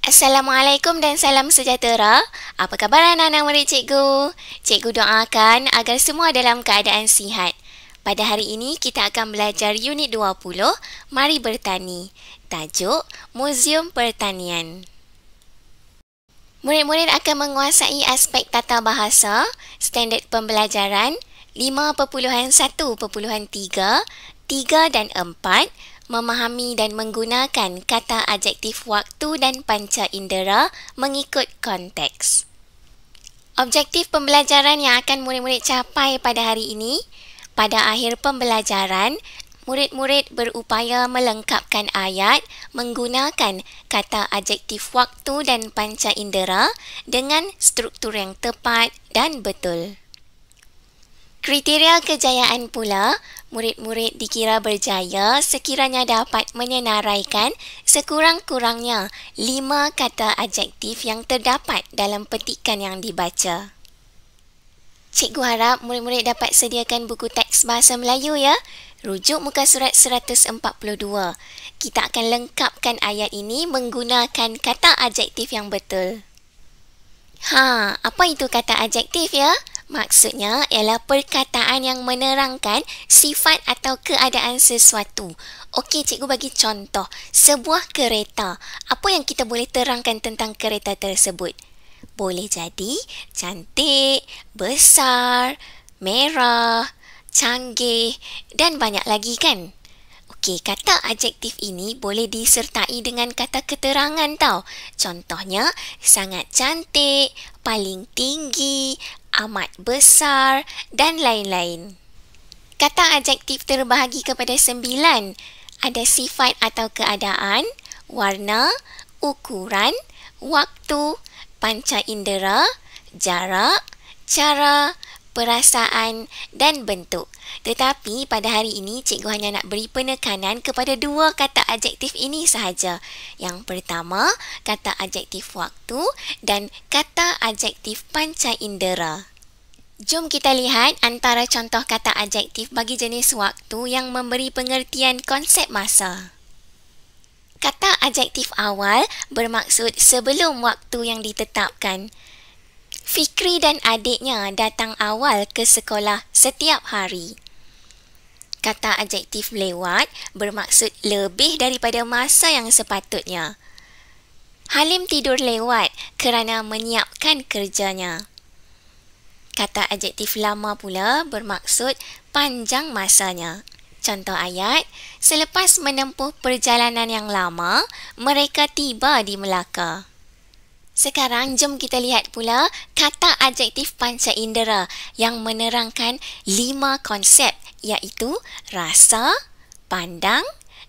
Assalamualaikum dan salam sejahtera. Apa khabar anak-anak murid cikgu? Cikgu doakan agar semua dalam keadaan sihat. Pada hari ini kita akan belajar unit 20, Mari Bertani. Tajuk Muzium Pertanian. Murid-murid akan menguasai aspek tata bahasa, standard pembelajaran 5.1.3, 3 dan 4, memahami dan menggunakan kata adjektif waktu dan panca indera mengikut konteks. Objektif pembelajaran yang akan murid-murid capai pada hari ini, pada akhir pembelajaran, murid-murid berupaya melengkapkan ayat menggunakan kata adjektif waktu dan panca indera dengan struktur yang tepat dan betul. Kriteria kejayaan pula, murid-murid dikira berjaya sekiranya dapat menyenaraikan sekurang-kurangnya 5 kata adjektif yang terdapat dalam petikan yang dibaca. Cikgu harap murid-murid dapat sediakan buku teks bahasa Melayu ya. Rujuk muka surat 142. Kita akan lengkapkan ayat ini menggunakan kata adjektif yang betul. Apa itu kata adjektif ya? Maksudnya ialah perkataan yang menerangkan sifat atau keadaan sesuatu. Okey, cikgu bagi contoh. Sebuah kereta. Apa yang kita boleh terangkan tentang kereta tersebut? Boleh jadi cantik, besar, merah, canggih dan banyak lagi kan? Okey, kata adjektif ini boleh disertai dengan kata keterangan tau. Contohnya, sangat cantik, paling tinggi, amat besar dan lain-lain. Kata adjektif terbahagi kepada 9. Ada sifat atau keadaan, warna, ukuran, waktu, panca indera, jarak, cara, perasaan dan bentuk. Tetapi pada hari ini cikgu hanya nak beri penekanan kepada 2 kata adjektif ini sahaja. Yang pertama, kata adjektif waktu dan kata adjektif panca indera. Jom kita lihat antara contoh kata adjektif bagi jenis waktu yang memberi pengertian konsep masa. Kata adjektif awal bermaksud sebelum waktu yang ditetapkan. Fikri dan adiknya datang awal ke sekolah setiap hari. Kata adjektif lewat bermaksud lebih daripada masa yang sepatutnya. Halim tidur lewat kerana menyiapkan kerjanya. Kata adjektif lama pula bermaksud panjang masanya. Contoh ayat, selepas menempuh perjalanan yang lama, mereka tiba di Melaka. Sekarang jom kita lihat pula kata adjektif panca indera yang menerangkan 5 konsep iaitu rasa, pandang,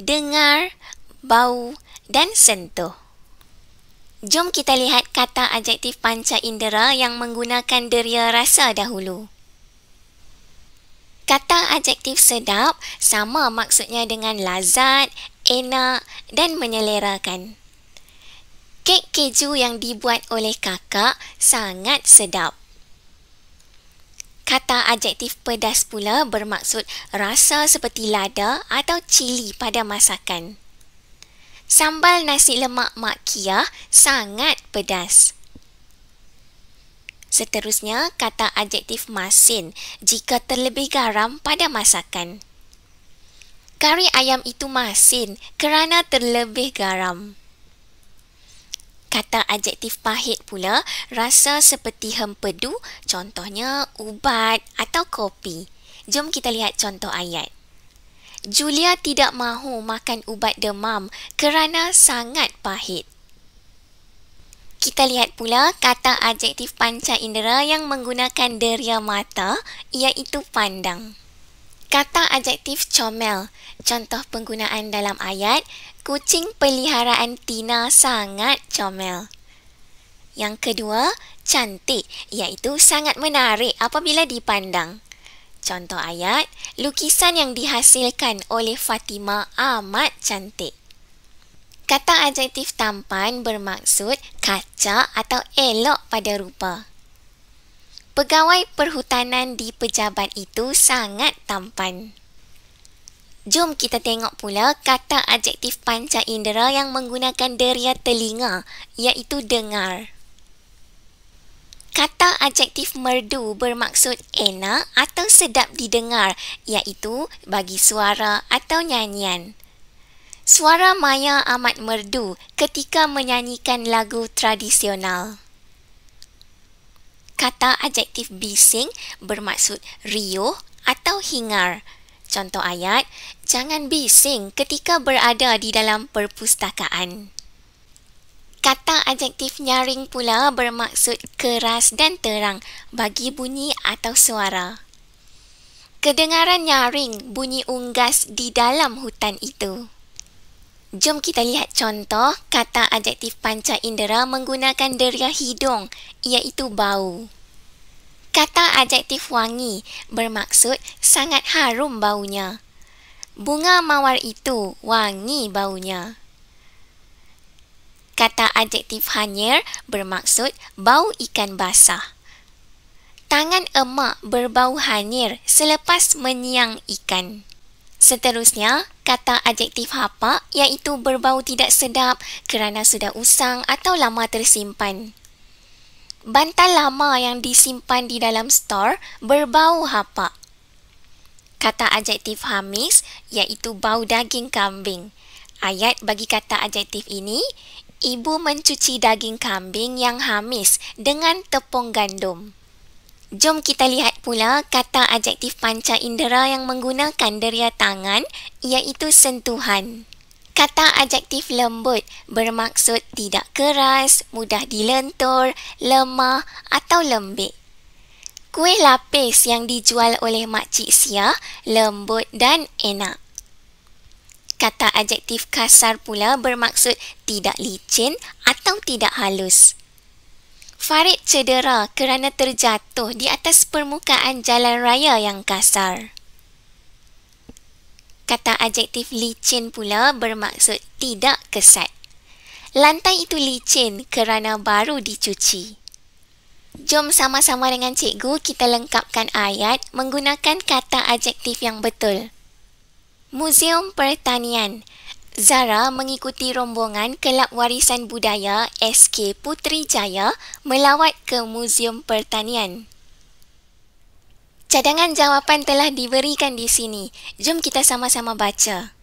dengar, bau dan sentuh. Jom kita lihat kata adjektif panca indera yang menggunakan deria rasa dahulu. Kata adjektif sedap sama maksudnya dengan lazat, enak dan menyelerakan. Kek keju yang dibuat oleh kakak sangat sedap. Kata adjektif pedas pula bermaksud rasa seperti lada atau cili pada masakan. Sambal nasi lemak Mak Kia sangat pedas. Seterusnya, kata adjektif masin jika terlebih garam pada masakan. Kari ayam itu masin kerana terlebih garam. Kata adjektif pahit pula rasa seperti hempedu, contohnya ubat atau kopi. Jom kita lihat contoh ayat. Julia tidak mahu makan ubat demam kerana sangat pahit. Kita lihat pula kata adjektif panca indera yang menggunakan deria mata iaitu pandang. Kata adjektif comel, contoh penggunaan dalam ayat, kucing peliharaan Tina sangat comel. Yang kedua, cantik, iaitu sangat menarik apabila dipandang. Contoh ayat, lukisan yang dihasilkan oleh Fatima amat cantik. Kata adjektif tampan bermaksud kacak atau elok pada rupa. Pegawai perhutanan di pejabat itu sangat tampan. Jom kita tengok pula kata adjektif panca indera yang menggunakan deria telinga, iaitu dengar. Kata adjektif merdu bermaksud enak atau sedap didengar, iaitu bagi suara atau nyanyian. Suara Maya amat merdu ketika menyanyikan lagu tradisional. Kata adjektif bising bermaksud riuh atau hingar. Contoh ayat, jangan bising ketika berada di dalam perpustakaan. Kata adjektif nyaring pula bermaksud keras dan terang bagi bunyi atau suara. Kedengaran nyaring bunyi unggas di dalam hutan itu. Jom kita lihat contoh kata adjektif panca indera menggunakan deria hidung, iaitu bau. Kata adjektif wangi bermaksud sangat harum baunya. Bunga mawar itu wangi baunya. Kata adjektif hanyir bermaksud bau ikan basah. Tangan emak berbau hanyir selepas menyiang ikan. Seterusnya, kata adjektif hapak iaitu berbau tidak sedap kerana sudah usang atau lama tersimpan. Bantal lama yang disimpan di dalam stor berbau hapak. Kata adjektif hamis iaitu bau daging kambing. Ayat bagi kata adjektif ini, ibu mencuci daging kambing yang hamis dengan tepung gandum. Jom kita lihat pula kata adjektif panca indera yang menggunakan deria tangan, iaitu sentuhan. Kata adjektif lembut bermaksud tidak keras, mudah dilentur, lemah atau lembik. Kuih lapis yang dijual oleh Makcik Sia lembut dan enak. Kata adjektif kasar pula bermaksud tidak licin atau tidak halus. Farid cedera kerana terjatuh di atas permukaan jalan raya yang kasar. Kata adjektif licin pula bermaksud tidak kesat. Lantai itu licin kerana baru dicuci. Jom sama-sama dengan cikgu kita lengkapkan ayat menggunakan kata adjektif yang betul. Muzium Pertanian. Zara mengikuti rombongan Kelab Warisan Budaya SK Putrajaya melawat ke Muzium Pertanian. Cadangan jawapan telah diberikan di sini. Jom kita sama-sama baca.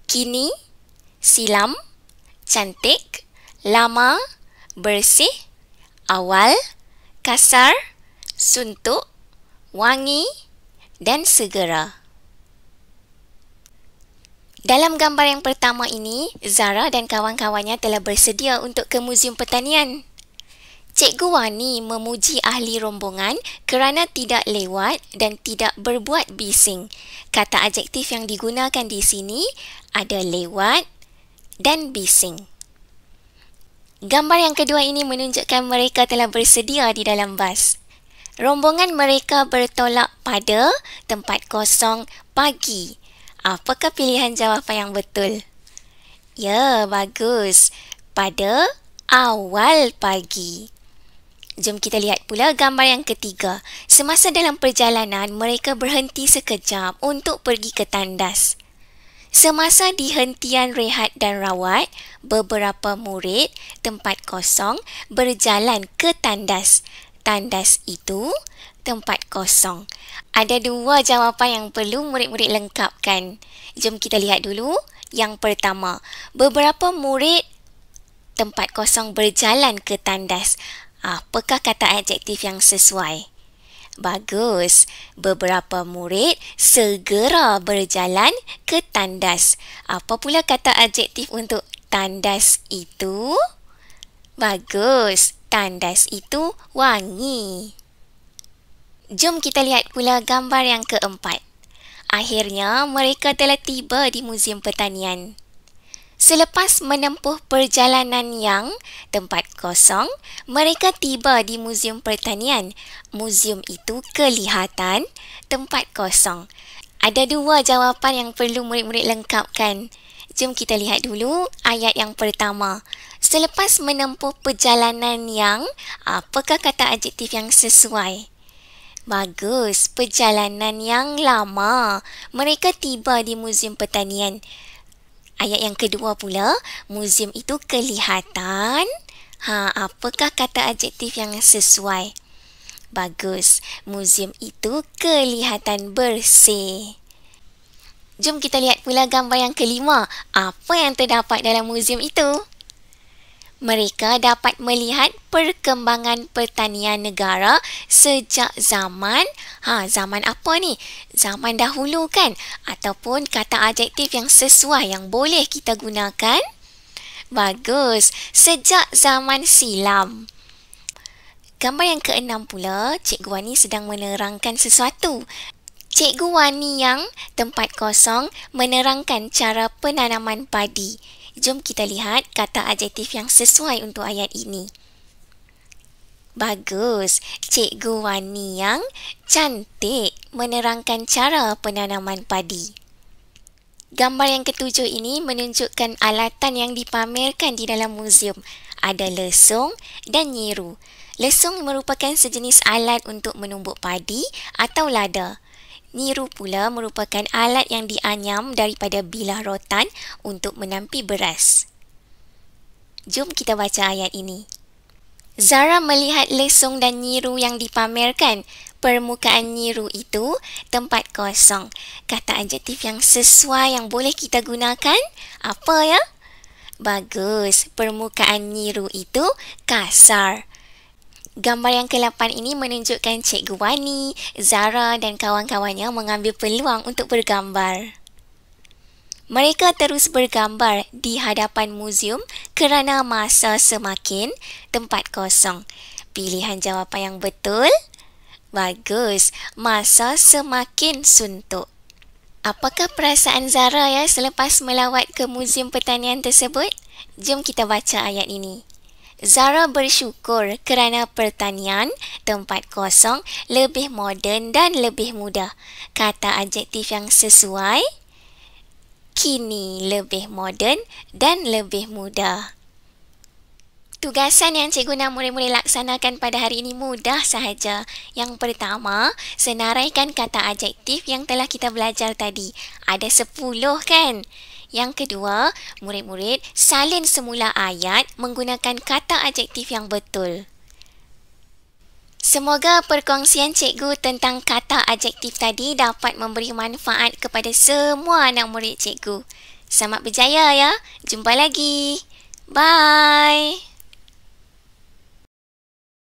Kini, silam, cantik, lama, bersih, awal, kasar, suntuk, wangi dan segera. Dalam gambar yang pertama ini, Zara dan kawan-kawannya telah bersedia untuk ke Muzium Pertanian. Cikgu Wani memuji ahli rombongan kerana tidak lewat dan tidak berbuat bising. Kata adjektif yang digunakan di sini ada lewat dan bising. Gambar yang kedua ini menunjukkan mereka telah bersedia di dalam bas. Rombongan mereka bertolak pada tempat kosong pagi. Apakah pilihan jawapan yang betul? Ya, bagus. Pada awal pagi. Jom kita lihat pula gambar yang ketiga. Semasa dalam perjalanan, mereka berhenti sekejap untuk pergi ke tandas. Semasa di hentian rehat dan rawat, beberapa murid tempat kosong berjalan ke tandas. Tandas itu tempat kosong. Ada dua jawapan yang perlu murid-murid lengkapkan. Jom kita lihat dulu. Yang pertama, beberapa murid tempat kosong berjalan ke tandas. Apakah kata adjektif yang sesuai? Bagus. Beberapa murid segera berjalan ke tandas. Apa pula kata adjektif untuk tandas itu? Bagus. Tandas itu wangi. Jom kita lihat pula gambar yang keempat. Akhirnya, mereka telah tiba di Muzium Pertanian. Selepas menempuh perjalanan yang tempat kosong, mereka tiba di Muzium Pertanian. Muzium itu kelihatan tempat kosong. Ada dua jawapan yang perlu murid-murid lengkapkan. Jom kita lihat dulu ayat yang pertama. Selepas menempuh perjalanan yang, apakah kata adjektif yang sesuai? Bagus, perjalanan yang lama. Mereka tiba di Muzium Pertanian. Ayat yang kedua pula, muzium itu kelihatan. Apakah kata adjektif yang sesuai? Bagus, muzium itu kelihatan bersih. Jom kita lihat pula gambar yang kelima. Apa yang terdapat dalam muzium itu? Mereka dapat melihat perkembangan pertanian negara sejak zaman apa ni? Zaman dahulu kan? Ataupun kata adjektif yang sesuai yang boleh kita gunakan? Bagus, sejak zaman silam. Gambar yang keenam pula, Cikgu Wani sedang menerangkan sesuatu. Cikgu Wani yang tempat kosong menerangkan cara penanaman padi. Jom kita lihat kata adjektif yang sesuai untuk ayat ini. Bagus, Cikgu Wani yang cantik menerangkan cara penanaman padi. Gambar yang ketujuh ini menunjukkan alatan yang dipamerkan di dalam muzium. Ada lesung dan nyiru. Lesung merupakan sejenis alat untuk menumbuk padi atau lada. Nyiru pula merupakan alat yang dianyam daripada bilah rotan untuk menampi beras. Jom kita baca ayat ini. Zara melihat lesung dan nyiru yang dipamerkan. Permukaan nyiru itu tempat kosong. Kata adjektif yang sesuai yang boleh kita gunakan, apa ya? Bagus, permukaan nyiru itu kasar. Gambar yang ke-8 ini menunjukkan Cikgu Wani, Zara dan kawan-kawannya mengambil peluang untuk bergambar. Mereka terus bergambar di hadapan muzium kerana masa semakin tempat kosong. Pilihan jawapan yang betul? Bagus, masa semakin suntuk. Apakah perasaan Zara selepas melawat ke Muzium Pertanian tersebut? Jom kita baca ayat ini. Zara bersyukur kerana pertanian, tempat kosong, lebih moden dan lebih mudah. Kata adjektif yang sesuai, kini lebih moden dan lebih mudah. Tugasan yang cikgu nak murid-murid laksanakan pada hari ini mudah sahaja. Yang pertama, senaraikan kata adjektif yang telah kita belajar tadi. Ada 10 kan? Yang kedua, murid-murid salin semula ayat menggunakan kata adjektif yang betul. Semoga perkongsian cikgu tentang kata adjektif tadi dapat memberi manfaat kepada semua anak murid cikgu. Selamat berjaya ya. Jumpa lagi. Bye.